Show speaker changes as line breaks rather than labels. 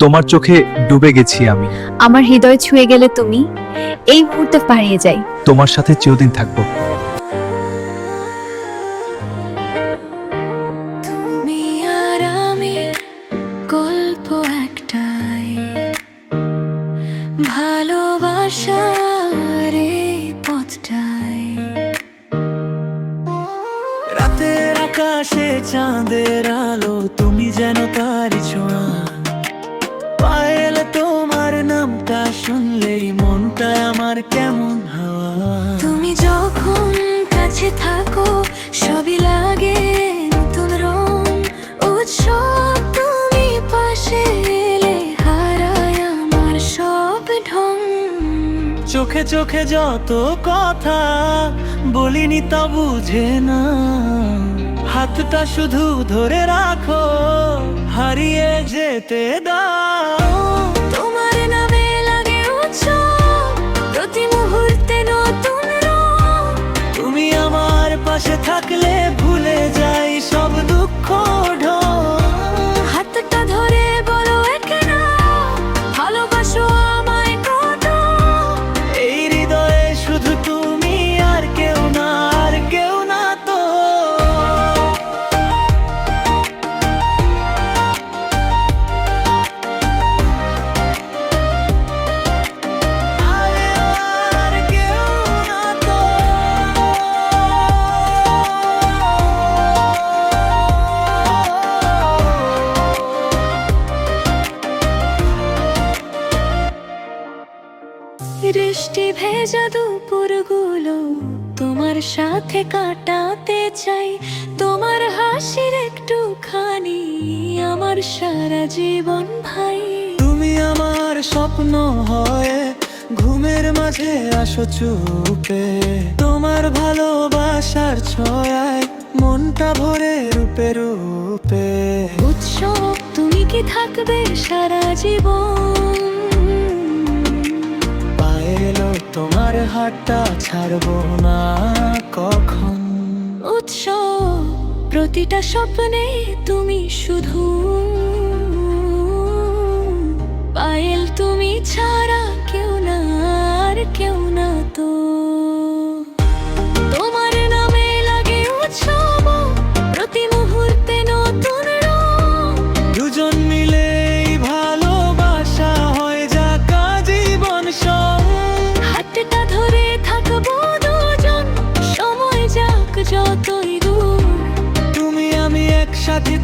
তোমার চোখে ডুবে গেছি আমি।
আমার হৃদয় ছুঁয়ে গেলে তুমি, এই মুহূর্তে পাড়িয়ে যাই।
তোমার সাথে চিরদিন থাকবো।
তুমি আর আমি গল্প একটাই, ভালোবাসার এই পথটাই।
রাতের আকাশে চাঁদের আলো, তুমি যেন তারি ছোঁয়া। পায়েল তোমার নামটা শুনলেই মনটা আমার কেমন হাওয়া।
তুমি যখন কাছে থাকো সবই লাগে নতুন রং, উৎসব তুমি পাশে এলে হারায় আমার সব ঢং।
চোখে চোখে যত কথা বলিনি তা বুঝে না, হাতটা শুধু ধরে রাখো, হারিয়ে যেতে দাও।
তোমার নামে লাগে উৎসব, প্রতি মুহূর্তে নতুন রং।
তুমি আমার পাশে থাকলে ভুলে যাই সব দুঃখ ঢং।
হাতটা ধরে বলো একনা, ভালোবাসো আমায় কত।
এই হৃদয়ে শুধু তুমি, আর কেউ না, আর কেউ না তো। আর কেউ না তো।
বৃষ্টি ভেজা দুপুরগুলো তোমার সাথে কাটাতে চাই। তোমার হাসির একটুখানি আমার সারা জীবন ভাই।
তুমি আমার স্বপ্ন হয়ে ঘুমের মাঝে আসো চুপে, তোমার ভালোবাসার ছোঁয়ায় মনটা ভরে রূপে রূপে।
উৎসব তুমি কি থাকবে সারা জীবন,
পায়েলো তোমার হাতটা ছাড়বো না কখন।
উৎসব প্রতিটা স্বপ্নে তুমি শুধু, পায়েল তুমি ছাড়া কেউ না, আর কেউ না তো। তোমার নামে লাগে উৎসব, প্রতি মুহূর্তে নতুন রং।
দুজন মিলে এই ভালোবাসা হয়ে যাক জীবন সঙ্গ।
হাতটা ধরে থাকবো দুজন, সময় যাক যতই দূর।
তুমি আমি একসাথে